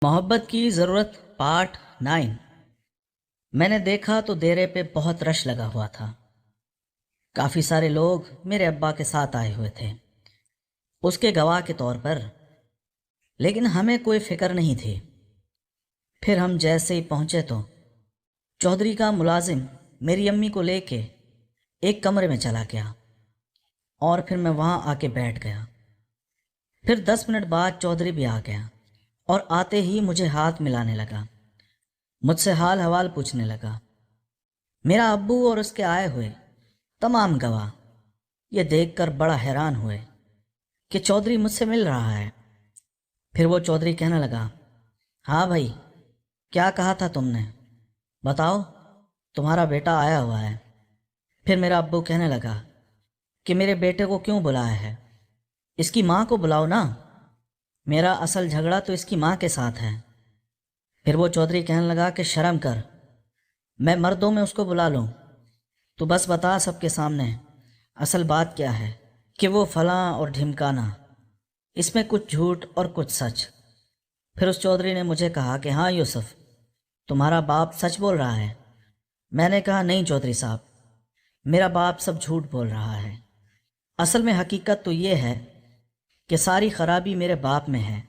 मोहब्बत की ज़रूरत पार्ट 9। मैंने देखा तो डेरे पे बहुत रश लगा हुआ था। काफ़ी सारे लोग मेरे अब्बा के साथ आए हुए थे उसके गवाह के तौर पर, लेकिन हमें कोई फ़िक्र नहीं थी। फिर हम जैसे ही पहुँचे तो चौधरी का मुलाजिम मेरी अम्मी को लेके एक कमरे में चला गया और फिर मैं वहाँ आके बैठ गया। फिर 10 मिनट बाद चौधरी भी आ गया और आते ही मुझे हाथ मिलाने लगा, मुझसे हाल हवाल पूछने लगा। मेरा अब्बू और उसके आए हुए तमाम गवाह ये देखकर बड़ा हैरान हुए कि चौधरी मुझसे मिल रहा है। फिर वो चौधरी कहने लगा, हाँ भाई, क्या कहा था तुमने, बताओ, तुम्हारा बेटा आया हुआ है। फिर मेरा अब्बू कहने लगा कि मेरे बेटे को क्यों बुलाया है, इसकी माँ को बुलाओ ना, मेरा असल झगड़ा तो इसकी माँ के साथ है। फिर वो चौधरी कहने लगा कि शर्म कर, मैं मर्दों में उसको बुला लूँ, तो बस बता सबके सामने असल बात क्या है कि वो फलां और ढिमकाना, इसमें कुछ झूठ और कुछ सच। फिर उस चौधरी ने मुझे कहा कि हाँ यूसुफ, तुम्हारा बाप सच बोल रहा है। मैंने कहा नहीं चौधरी साहब, मेरा बाप सब झूठ बोल रहा है। असल में हकीकत तो ये है कि सारी खराबी मेरे बाप में है,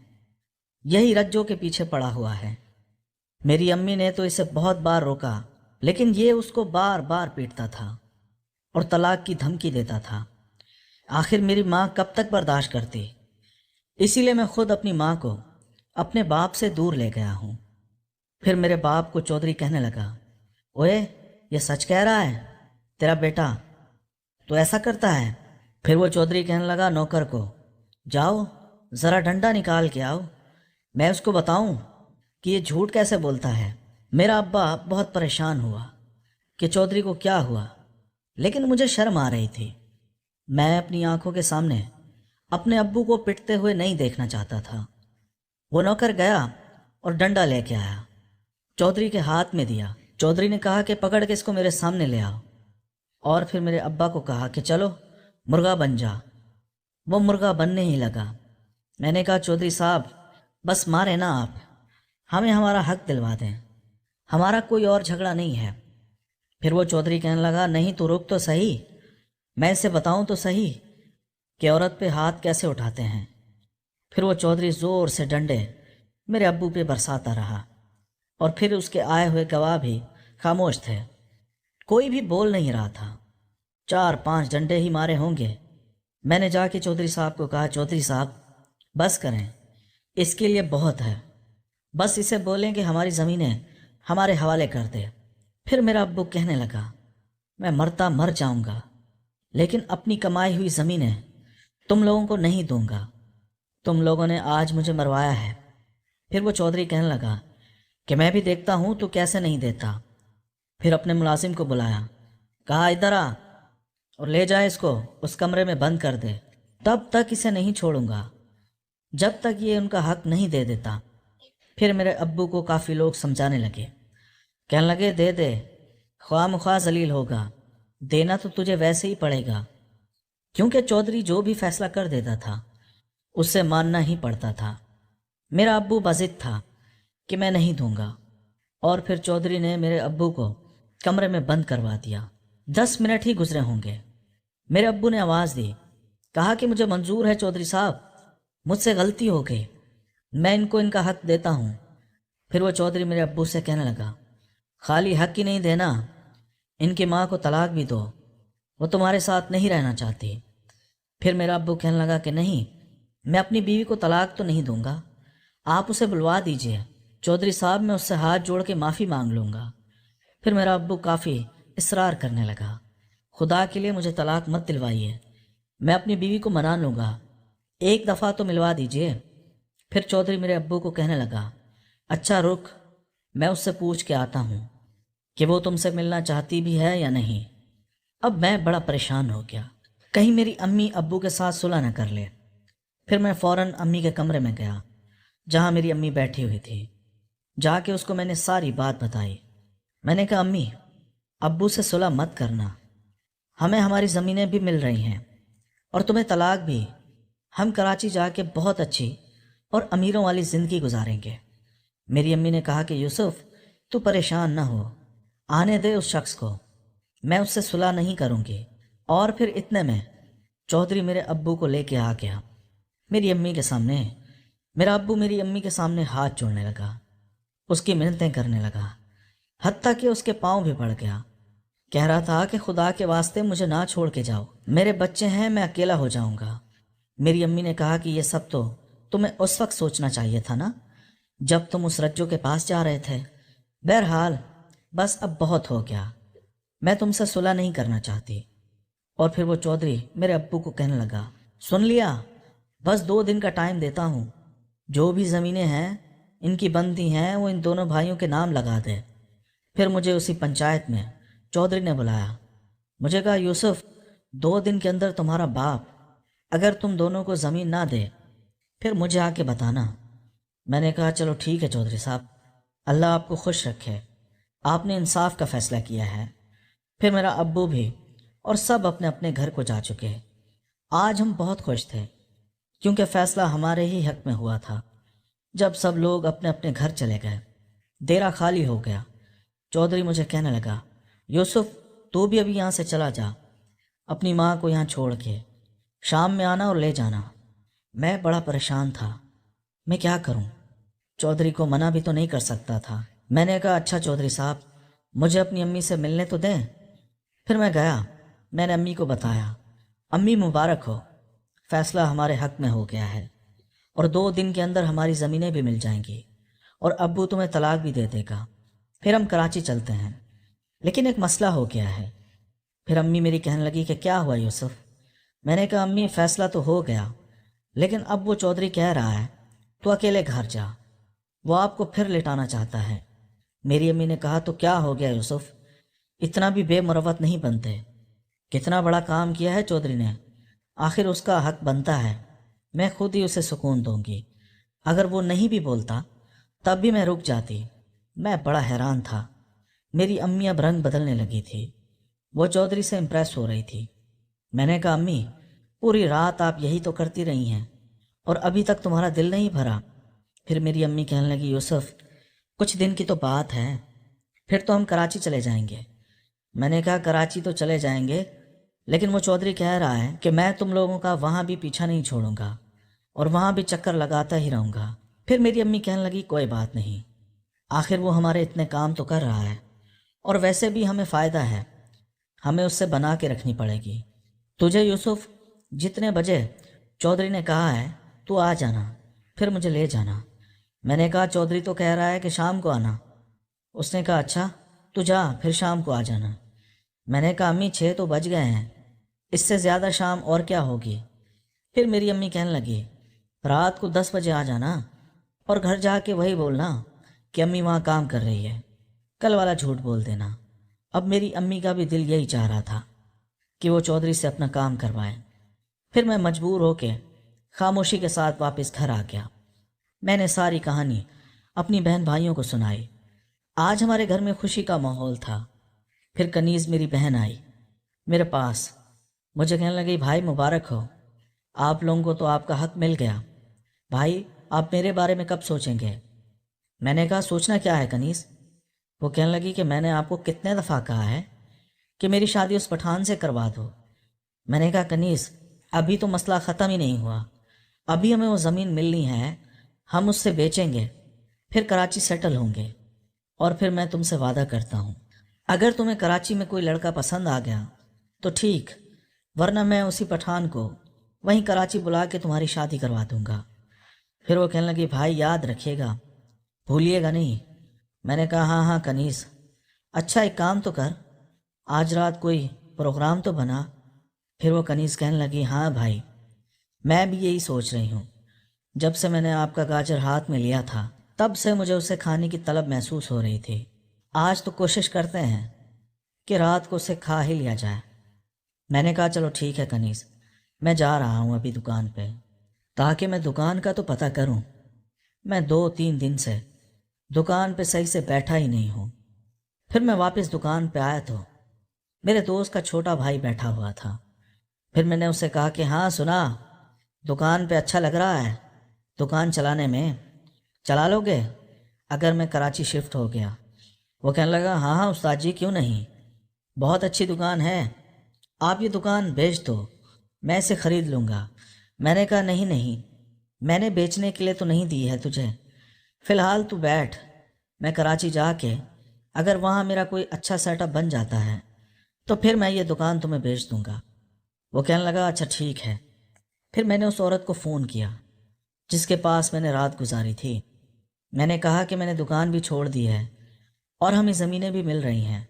यही रज्जों के पीछे पड़ा हुआ है। मेरी अम्मी ने तो इसे बहुत बार रोका, लेकिन ये उसको बार बार पीटता था और तलाक की धमकी देता था। आखिर मेरी माँ कब तक बर्दाश्त करती, इसीलिए मैं खुद अपनी माँ को अपने बाप से दूर ले गया हूँ। फिर मेरे बाप को चौधरी कहने लगा, ओए, ये सच कह रहा है तेरा बेटा, तो ऐसा करता है। फिर वो चौधरी कहने लगा नौकर को, जाओ ज़रा डंडा निकाल के आओ, मैं उसको बताऊं कि ये झूठ कैसे बोलता है। मेरा अब्बा बहुत परेशान हुआ कि चौधरी को क्या हुआ, लेकिन मुझे शर्म आ रही थी। मैं अपनी आंखों के सामने अपने अब्बू को पिटते हुए नहीं देखना चाहता था। वो नौकर गया और डंडा लेके आया, चौधरी के हाथ में दिया। चौधरी ने कहा कि पकड़ के इसको मेरे सामने ले आओ, और फिर मेरे अब्बा को कहा कि चलो मुर्गा बन जा। वो मुर्गा बनने ही लगा। मैंने कहा चौधरी साहब, बस मारे ना आप, हमें हमारा हक दिलवा दें, हमारा कोई और झगड़ा नहीं है। फिर वो चौधरी कहने लगा, नहीं तो रुक तो सही, मैं इसे बताऊं तो सही कि औरत पे हाथ कैसे उठाते हैं। फिर वो चौधरी ज़ोर से डंडे मेरे अब्बू पे बरसाता रहा, और फिर उसके आए हुए गवाह भी खामोश थे, कोई भी बोल नहीं रहा था। 4-5 डंडे ही मारे होंगे। मैंने जाके चौधरी साहब को कहा, चौधरी साहब बस करें, इसके लिए बहुत है, बस इसे बोलें कि हमारी ज़मीनें हमारे हवाले कर दे। फिर मेरा अब्बू कहने लगा, मैं मरता मर जाऊंगा, लेकिन अपनी कमाई हुई ज़मीनें तुम लोगों को नहीं दूंगा, तुम लोगों ने आज मुझे मरवाया है। फिर वो चौधरी कहने लगा कि मैं भी देखता हूँ तो कैसे नहीं देता। फिर अपने मुलाजिम को बुलाया, कहा इधर आ और ले जाए इसको उस कमरे में बंद कर दे, तब तक इसे नहीं छोड़ूंगा जब तक ये उनका हक नहीं दे देता। फिर मेरे अब्बू को काफ़ी लोग समझाने लगे, कहने लगे दे दे, ख्वामख्वाह जलील होगा, देना तो तुझे वैसे ही पड़ेगा, क्योंकि चौधरी जो भी फैसला कर देता था उससे मानना ही पड़ता था। मेरा अब्बू बज़िद था कि मैं नहीं दूंगा, और फिर चौधरी ने मेरे अब्बू को कमरे में बंद करवा दिया। 10 मिनट ही गुजरे होंगे, मेरे अब्बू ने आवाज़ दी, कहा कि मुझे मंजूर है चौधरी साहब, मुझसे गलती हो गई, मैं इनको इनका हक देता हूँ। फिर वो चौधरी मेरे अब्बू से कहने लगा, खाली हक ही नहीं देना, इनकी माँ को तलाक भी दो, वो तुम्हारे साथ नहीं रहना चाहती। फिर मेरा अब्बू कहने लगा कि नहीं, मैं अपनी बीवी को तलाक तो नहीं दूंगा, आप उसे बुलवा दीजिए चौधरी साहब, मैं उससे हाथ जोड़ के माफ़ी मांग लूँगा। फिर मेरा अब्बू काफ़ी इसरार करने लगा, खुदा के लिए मुझे तलाक मत दिलवाइए, मैं अपनी बीवी को मना लूँगा, एक दफ़ा तो मिलवा दीजिए। फिर चौधरी मेरे अब्बू को कहने लगा, अच्छा रुक, मैं उससे पूछ के आता हूँ कि वो तुमसे मिलना चाहती भी है या नहीं। अब मैं बड़ा परेशान हो गया, कहीं मेरी अम्मी अब्बू के साथ सुलह न कर ले। फिर मैं फ़ौरन अम्मी के कमरे में गया जहाँ मेरी अम्मी बैठी हुई थी। जाके उसको मैंने सारी बात बताई। मैंने कहा, अम्मी, अब्बू से सुलह मत करना, हमें हमारी ज़मीनें भी मिल रही हैं और तुम्हें तलाक भी, हम कराची जाके बहुत अच्छी और अमीरों वाली ज़िंदगी गुजारेंगे। میری امی نے کہا کہ یوسف تو پریشان نہ ہو، آنے دے اس شخص کو، میں اس سے صلح نہیں کروں گی۔ اور پھر اتنے میں چودھری میرے ابو کو لے کے آ گیا میری امی کے سامنے۔ میرا ابو میری امی کے سامنے ہاتھ جوڑنے لگا، اس کی منتیں کرنے لگا، حتیٰ کہ اس کے پاؤں بھی پڑ گیا۔ کہہ رہا تھا کہ خدا کے واسطے مجھے نہ چھوڑ کے جاؤ، میرے بچے ہیں، میں اکیلا ہو جاؤں گا۔ میری امی نے کہا کہ یہ سب تو تمہیں اس وقت سوچنا چاہیے تھا نا، جب تم اس رجو کے پاس جا رہے تھے۔ بہرحال بس اب بہت ہو گیا، میں تم سے صلح نہیں کرنا چاہتی۔ اور پھر وہ چودھری میرے ابو کو کہنے لگا، سن لیا، بس 2 دن کا ٹائم دیتا ہوں، جو بھی زمینیں ہیں ان کی بنتی ہیں وہ ان دونوں بھائیوں کے نام لگا دے۔ پھر مجھے اسی پنچایت میں چودھری نے بلایا، مجھے کہا یوسف 2 دن کے اندر تمہارا باپ اگر تم دونوں کو زمین نہ دے پھر مجھے آ کے بتانا۔ میں نے کہا چلو ٹھیک ہے چودھری صاحب، اللہ آپ کو خوش رکھے، آپ نے انصاف کا فیصلہ کیا ہے۔ پھر میرا ابو بھی اور سب اپنے اپنے گھر کو جا چکے۔ آج ہم بہت خوش تھے کیونکہ فیصلہ ہمارے ہی حق میں ہوا تھا۔ جب سب لوگ اپنے اپنے گھر چلے گئے، ڈیرا خالی ہو گیا۔ چودھری مجھے کہنے لگا، یوسف تو بھی ابھی یہاں سے چلا جا، اپنی ماں کو یہاں چھوڑ کے، شام میں آنا اور لے جانا۔ میں بڑا پریشان تھا، میں کیا کروں؟ چودھری کو منع بھی تو نہیں کر سکتا تھا۔ میں نے کہا اچھا چودھری صاحب، مجھے اپنی امی سے ملنے تو دیں۔ پھر میں گیا، میں نے امی کو بتایا، امی مبارک ہو، فیصلہ ہمارے حق میں ہو گیا ہے اور 2 دن کے اندر ہماری زمینیں بھی مل جائیں گی اور ابو تمہیں طلاق بھی دے دے گا، پھر ہم کراچی چلتے ہیں۔ لیکن ایک مسئلہ ہو گیا ہے۔ پھر امی میری کہنے لگی کہ کیا ہوا یوسف؟ میں نے کہا امی فیصلہ تو ہو گیا، لیکن اب وہ چودھری کہہ رہا ہے تو اکیلے گھر جا، وہ آپ کو پھر لٹانا چاہتا ہے۔ میری امی نے کہا تو کیا ہو گیا یوسف، اتنا بھی بے مروت نہیں بنتے، کتنا بڑا کام کیا ہے چودھری نے، آخر اس کا حق بنتا ہے، میں خود ہی اسے سکون دوں گی۔ اگر وہ نہیں بھی بولتا تب بھی میں رک جاتی۔ میں بڑا حیران تھا۔ میری امی اب رنگ بدلنے لگی تھی، وہ چودھری سے امپریس ہو رہی تھی۔ میں نے کہا امی پوری رات آپ یہی تو کرتی رہی ہیں اور ابھی تک تمہارا دل نہیں بھرا؟ پھر میری امی کہنے لگی یوسف کچھ دن کی تو بات ہے، پھر تو ہم کراچی چلے جائیں گے۔ میں نے کہا کراچی تو چلے جائیں گے، لیکن وہ چودھری کہہ رہا ہے کہ میں تم لوگوں کا وہاں بھی پیچھا نہیں چھوڑوں گا اور وہاں بھی چکر لگاتا ہی رہوں گا۔ پھر میری امی کہنے لگی کوئی بات نہیں، آخر وہ ہمارے اتنے کام تو کر رہا ہے اور ویسے بھی ہمیں فائدہ ہے، ہمیں اس سے بنا کے رکھنی پڑے گی۔ تجھے یوسف جتنے بجے چودھری نے کہا ہے تو آ جانا، پھر مجھے لے جانا۔ میں نے کہا چودھری تو کہہ رہا ہے کہ شام کو آنا۔ اس نے کہا اچھا تو جا، پھر شام کو آ جانا۔ میں نے کہا امی 6 تو بج گئے ہیں، اس سے زیادہ شام اور کیا ہوگی؟ پھر میری امی کہنے لگی رات کو 10 بجے آ جانا اور گھر جا کے وہی بولنا کہ امی وہاں کام کر رہی ہے، کل والا جھوٹ بول دینا۔ اب میری امی کا بھی دل یہی چاہ رہا تھا کہ وہ چودھری سے اپنا کام کروائیں۔ پھر میں مجبور ہو کے خاموشی کے ساتھ واپس گھر آ گیا۔ میں نے ساری کہانی اپنی بہن بھائیوں کو سنائی۔ آج ہمارے گھر میں خوشی کا ماحول تھا۔ پھر کنیز میری بہن آئی میرے پاس، مجھے کہنے لگی بھائی مبارک ہو، آپ لوگوں کو تو آپ کا حق مل گیا، بھائی آپ میرے بارے میں کب سوچیں گے؟ میں نے کہا سوچنا کیا ہے کنیز؟ وہ کہنے لگی کہ میں نے آپ کو کتنے دفعہ کہا ہے کہ میری شادی اس پٹھان سے کروا دو۔ میں نے کہا کنیز ابھی تو مسئلہ ختم ہی نہیں ہوا، ابھی ہمیں وہ زمین ملنی ہے، ہم اس سے بیچیں گے، پھر کراچی سیٹل ہوں گے، اور پھر میں تم سے وعدہ کرتا ہوں اگر تمہیں کراچی میں کوئی لڑکا پسند آ گیا تو ٹھیک، ورنہ میں اسی پٹھان کو وہیں کراچی بلا کے تمہاری شادی کروا دوں گا۔ پھر وہ کہنے لگی بھائی یاد رکھیے گا، بھولیے گا نہیں۔ میں نے کہا ہاں ہاں کنیز، اچھا ایک کام تو کر، آج رات کوئی پروگرام تو بنا۔ پھر وہ کنیز کہنے لگی ہاں بھائی میں بھی یہی سوچ رہی ہوں، جب سے میں نے آپ کا گاجر ہاتھ میں لیا تھا تب سے مجھے اسے کھانے کی طلب محسوس ہو رہی تھی، آج تو کوشش کرتے ہیں کہ رات کو اسے کھا ہی لیا جائے۔ میں نے کہا چلو ٹھیک ہے کنیز، میں جا رہا ہوں ابھی دکان پہ، تاکہ میں دکان کا تو پتہ کروں، میں 2-3 دن سے دکان پہ صحیح سے بیٹھا ہی نہیں ہوں۔ پھر میں واپس دکان پہ آیا تو میرے دوست کا چھوٹا بھائی بیٹھا ہوا تھا۔ پھر میں نے اسے کہا کہ ہاں سنا، دکان پہ اچھا لگ رہا ہے، دکان چلانے میں چلا لو گے؟ अगर मैं कराची शिफ्ट हो गया। वो कहने लगा, हाँ हाँ उस्ताद जी, क्यों नहीं, बहुत अच्छी दुकान है, आप ये दुकान बेच दो, मैं इसे ख़रीद लूँगा। मैंने कहा, नहीं नहीं, मैंने बेचने के लिए तो नहीं दी है तुझे, फ़िलहाल तू बैठ, मैं कराची जाके अगर वहाँ मेरा कोई अच्छा सेटअप बन जाता है तो फिर मैं ये दुकान तुम्हें बेच दूँगा। वो कहने लगा, अच्छा ठीक है। फिर मैंने उस औरत को फ़ोन किया जिसके पास मैंने रात गुजारी थी। मैंने कहा कि मैंने दुकान भी छोड़ दी है और हमें ज़मीनें भी मिल रही हैं,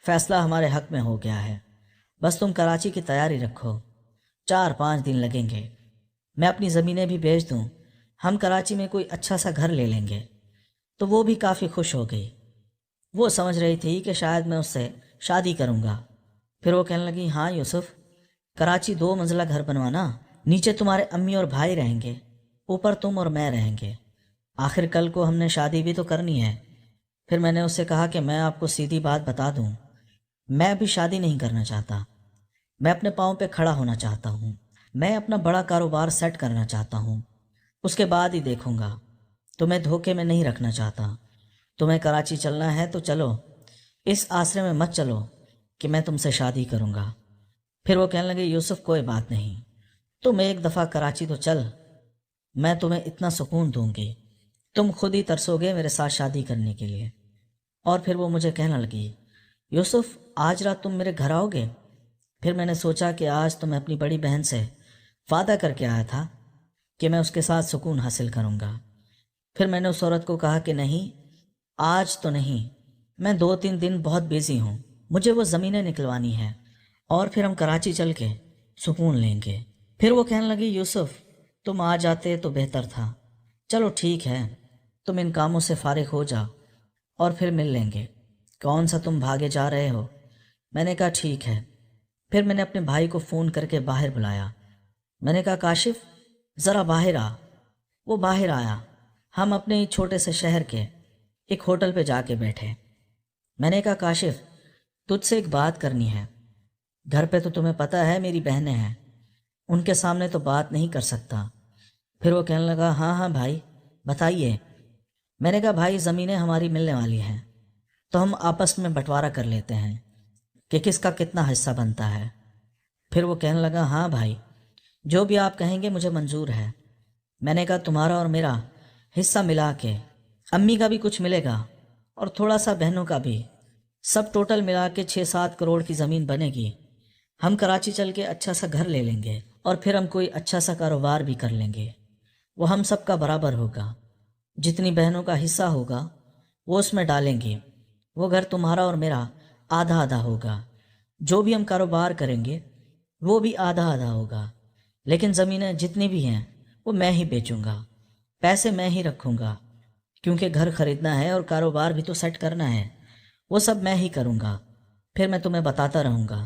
फ़ैसला हमारे हक़ में हो गया है, बस तुम कराची की तैयारी रखो, 4-5 दिन लगेंगे, मैं अपनी ज़मीनें भी बेच दूँ, हम कराची में कोई अच्छा सा घर ले लेंगे। तो वो भी काफ़ी खुश हो गई। वो समझ रही थी कि शायद मैं उससे शादी करूँगा। फिर वो कहने लगी, हाँ यूसुफ, कराची 2 मंजिला घर बनवाना, नीचे तुम्हारे अम्मी और भाई रहेंगे, ऊपर तुम और मैं रहेंगे, आखिर कल को हमने शादी भी तो करनी है। फिर मैंने उससे कहा कि मैं आपको सीधी बात बता दूँ, मैं अभी शादी नहीं करना चाहता, मैं अपने पाँव पे खड़ा होना चाहता हूँ, मैं अपना बड़ा कारोबार सेट करना चाहता हूँ, उसके बाद ही देखूँगा, तुम्हें धोखे में नहीं रखना चाहता। तुम्हें कराची चलना है तो चलो, इस आसरे में मत चलो कि मैं तुमसे शादी करूँगा। फिर वो कहने लगे, यूसुफ कोई बात नहीं, तुम एक दफ़ा कराची तो चल, मैं तुम्हें इतना सुकून दूंगी, तुम खुद ही तरसोगे मेरे साथ शादी करने के लिए। और फिर वो मुझे कहने लगी, यूसुफ आज रात तुम मेरे घर आओगे? फिर मैंने सोचा कि आज तो मैं अपनी बड़ी बहन से वादा करके आया था कि मैं उसके साथ सुकून हासिल करूँगा। फिर मैंने उस औरत को कहा कि नहीं, आज तो नहीं, मैं 2-3 दिन बहुत बिज़ी हूँ, मुझे वो ज़मीनें निकलवानी है और फिर हम कराची चल के सुकून लेंगे। फिर वो कहने लगी, यूसुफ तुम आ जाते तो बेहतर था, चलो ठीक है, तुम इन कामों से फारिग हो जाओ और फिर मिल लेंगे, कौन सा तुम भागे जा रहे हो। मैंने कहा ठीक है। फिर मैंने अपने भाई को फ़ोन करके बाहर बुलाया। मैंने कहा, काशिफ ज़रा बाहर आ। वो बाहर आया। हम अपने ही छोटे से शहर के एक होटल पे जाके बैठे। मैंने कहा, काशिफ तुझसे एक बात करनी है, घर पे तो तुम्हें पता है मेरी बहनें हैं, उनके सामने तो बात नहीं कर सकता। फिर वो कहने लगा, हाँ हाँ भाई बताइए। मैंने कहा, भाई ज़मीनें हमारी मिलने वाली हैं तो हम आपस में बंटवारा कर लेते हैं कि किसका कितना हिस्सा बनता है। फिर वो कहने लगा, हाँ भाई जो भी आप कहेंगे मुझे मंजूर है। मैंने कहा, तुम्हारा और मेरा हिस्सा मिला के अम्मी का भी कुछ मिलेगा और थोड़ा सा बहनों का भी, सब टोटल मिला के 6-7 करोड़ की ज़मीन बनेगी। हम कराची चल के अच्छा सा घर ले लेंगे और फिर हम कोई अच्छा सा कारोबार भी कर लेंगे, वो हम सब का बराबर होगा, जितनी बहनों का हिस्सा होगा वो उसमें डालेंगे, वो घर तुम्हारा और मेरा आधा आधा होगा, जो भी हम कारोबार करेंगे वो भी आधा आधा होगा, लेकिन ज़मीनें जितनी भी हैं वो मैं ही बेचूंगा, पैसे मैं ही रखूंगा, क्योंकि घर खरीदना है और कारोबार भी तो सेट करना है, वो सब मैं ही करूंगा। फिर मैं तुम्हें बताता रहूँगा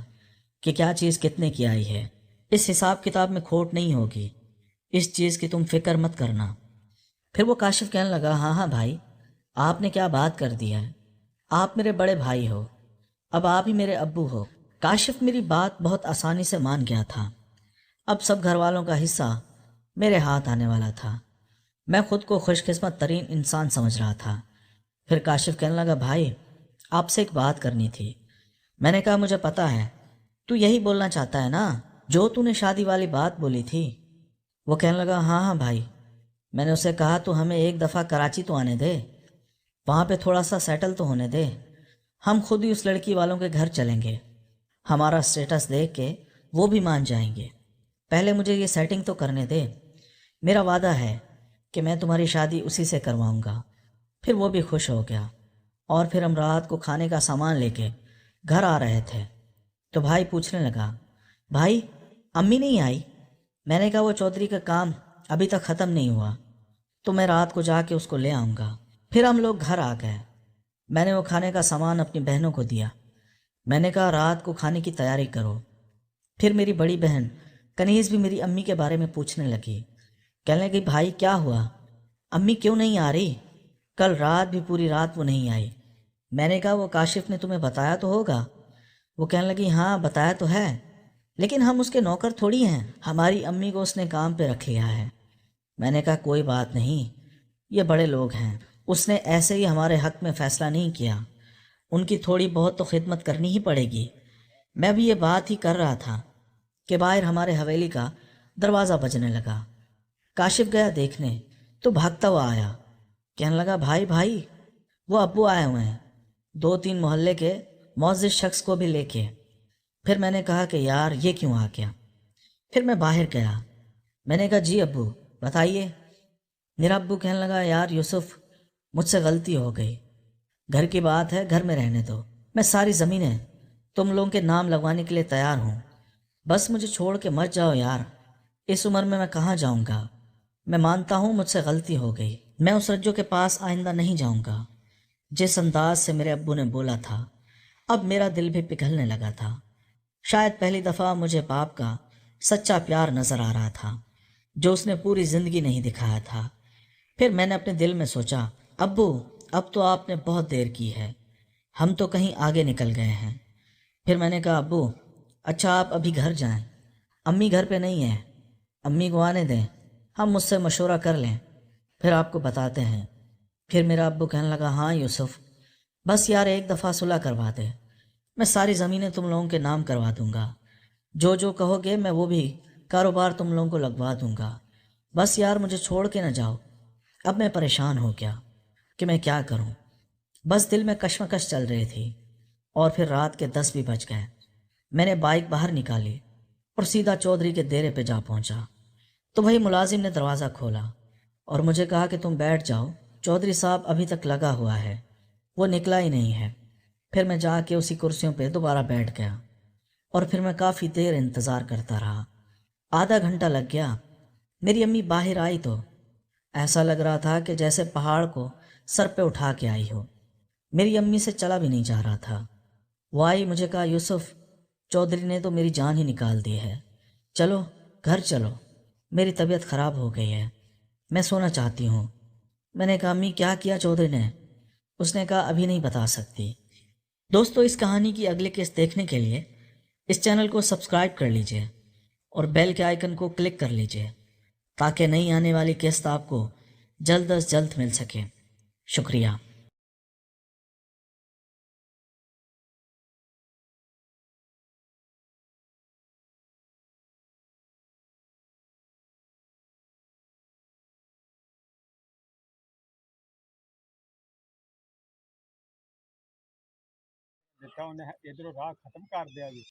कि क्या चीज़ कितने की आई है, इस हिसाब किताब में खोट नहीं होगी, इस चीज़ की तुम फिक्र मत करना। फिर वो काशिफ कहने लगा, हाँ हाँ भाई आपने क्या बात कर दी है, आप मेरे बड़े भाई हो, अब आप ही मेरे अब्बू हो। काशिफ मेरी बात बहुत आसानी से मान गया था। अब सब घर वालों का हिस्सा मेरे हाथ आने वाला था। मैं खुद को खुशकिस्मत तरीन इंसान समझ रहा था। फिर काशिफ कहने लगा, भाई आपसे एक बात करनी थी। मैंने कहा, मुझे पता है तू यही बोलना चाहता है ना, जो तूने शादी वाली बात बोली थी। वो कहने लगा, हाँ हाँ भाई। मैंने उसे कहा, तू हमें एक दफ़ा कराची तो आने दे, वहाँ पे थोड़ा सा सेटल तो होने दे, हम खुद ही उस लड़की वालों के घर चलेंगे, हमारा स्टेटस देख के वो भी मान जाएंगे, पहले मुझे ये सेटिंग तो करने दे, मेरा वादा है कि मैं तुम्हारी शादी उसी से करवाऊँगा। फिर वो भी खुश हो गया और फिर हम रात को खाने का सामान लेके घर आ रहे थे तो भाई पूछने लगा, भाई अम्मी नहीं आई? मैंने कहा, वो चौधरी का काम अभी तक ख़त्म नहीं हुआ तो मैं रात को जाके उसको ले आऊँगा। फिर हम लोग घर आ गए। मैंने वो खाने का सामान अपनी बहनों को दिया। मैंने कहा, रात को खाने की तैयारी करो। फिर मेरी बड़ी बहन कनीज़ भी मेरी अम्मी के बारे में पूछने लगी। कहने लगी, भाई क्या हुआ, अम्मी क्यों नहीं आ रही? कल रात भी पूरी रात वो नहीं आई। मैंने कहा, वो काशिफ ने तुम्हें बताया तो होगा। वो कहने लगी, हाँ बताया तो है, लेकिन हम उसके नौकर थोड़ी हैं, हमारी अम्मी को उसने काम पे रख लिया है। मैंने कहा, कोई बात नहीं, ये बड़े लोग हैं, اس نے ایسے ہی ہمارے حق میں فیصلہ نہیں کیا، ان کی تھوڑی بہت تو خدمت کرنی ہی پڑے گی۔ میں بھی یہ بات ہی کر رہا تھا کہ باہر ہمارے حویلی کا دروازہ بجنے لگا۔ کاشف گیا دیکھنے تو بھاگتا ہوا آیا، کہنے لگا بھائی بھائی، وہ ابو آئے ہوئے ہیں، 2-3 محلے کے معزز شخص کو بھی لے کے۔ پھر میں نے کہا کہ یار یہ کیوں آ گیا؟ پھر میں باہر گیا، میں نے کہا جی ابو بتائیے۔ میرا ابو کہنے لگا یار یوسف، مجھ سے غلطی ہو گئی، گھر کی بات ہے گھر میں رہنے دو، میں ساری زمینیں تم لوگوں کے نام لگوانے کے لیے تیار ہوں، بس مجھے چھوڑ کے مت جاؤ یار، اس عمر میں کہاں جاؤں گا؟ میں مانتا ہوں مجھ سے غلطی ہو گئی، میں اس رجو کے پاس آئندہ نہیں جاؤں گا۔ جس انداز سے میرے ابو نے بولا تھا، اب میرا دل بھی پگھلنے لگا تھا۔ شاید پہلی دفعہ مجھے باپ کا سچا پیار نظر آ رہا تھا، جو اس نے پوری زندگی نہیں دکھایا تھا۔ پھر میں نے اپنے دل میں سوچا، ابو اب تو آپ نے بہت دیر کی ہے، ہم تو کہیں آگے نکل گئے ہیں۔ پھر میں نے کہا ابو اچھا آپ ابھی گھر جائیں، امی گھر پہ نہیں ہیں، امی کو آنے دیں، ہم مجھ سے مشورہ کر لیں، پھر آپ کو بتاتے ہیں۔ پھر میرا ابو کہنے لگا ہاں یوسف، بس یار ایک دفعہ صلح کروا دے، میں ساری زمینیں تم لوگوں کے نام کروا دوں گا، جو جو کہو گے میں وہ بھی کاروبار تم لوگوں کو لگوا دوں گا، بس یار مجھے چھوڑ کے نہ جاؤ۔ اب میں پریشان ہو گیا کہ میں کیا کروں، بس دل میں کشمکش چل رہی تھی۔ اور پھر رات کے 10 بھی بج گئے۔ میں نے بائک باہر نکالی اور سیدھا چودھری کے ڈیرے پہ جا پہنچا تو وہی ملازم نے دروازہ کھولا اور مجھے کہا کہ تم بیٹھ جاؤ، چودھری صاحب ابھی تک لگا ہوا ہے، وہ نکلا ہی نہیں ہے۔ پھر میں جا کے اسی کرسیوں پہ دوبارہ بیٹھ گیا اور پھر میں کافی دیر انتظار کرتا رہا۔ آدھا گھنٹہ لگ گیا، میری امی باہر آئی تو ایسا لگ رہا تھا کہ جیسے پہاڑ کو سر پہ اٹھا کے آئی ہو۔ میری امی سے چلا بھی نہیں جا رہا تھا۔ وہ آئی، مجھے کہا یوسف، چودھری نے تو میری جان ہی نکال دی ہے، چلو گھر چلو، میری طبیعت خراب ہو گئی ہے، میں سونا چاہتی ہوں۔ میں نے کہا امی کیا کیا چودھری نے؟ اس نے کہا ابھی نہیں بتا سکتی۔ دوستو اس کہانی کی اگلی قسط دیکھنے کے لیے اس چینل کو سبسکرائب کر لیجئے اور بیل کے آئیکن کو کلک کر لیجئے تاکہ نئی آنے والی قسط آپ کو جلد از جلد مل سکے۔ شکریہ۔ ਦਿੱਤਾ ਉਹਨੇ ਇਧਰੋਂ ਰਾਹ ਖਤਮ ਕਰ ਦਿਆ ਜੀ।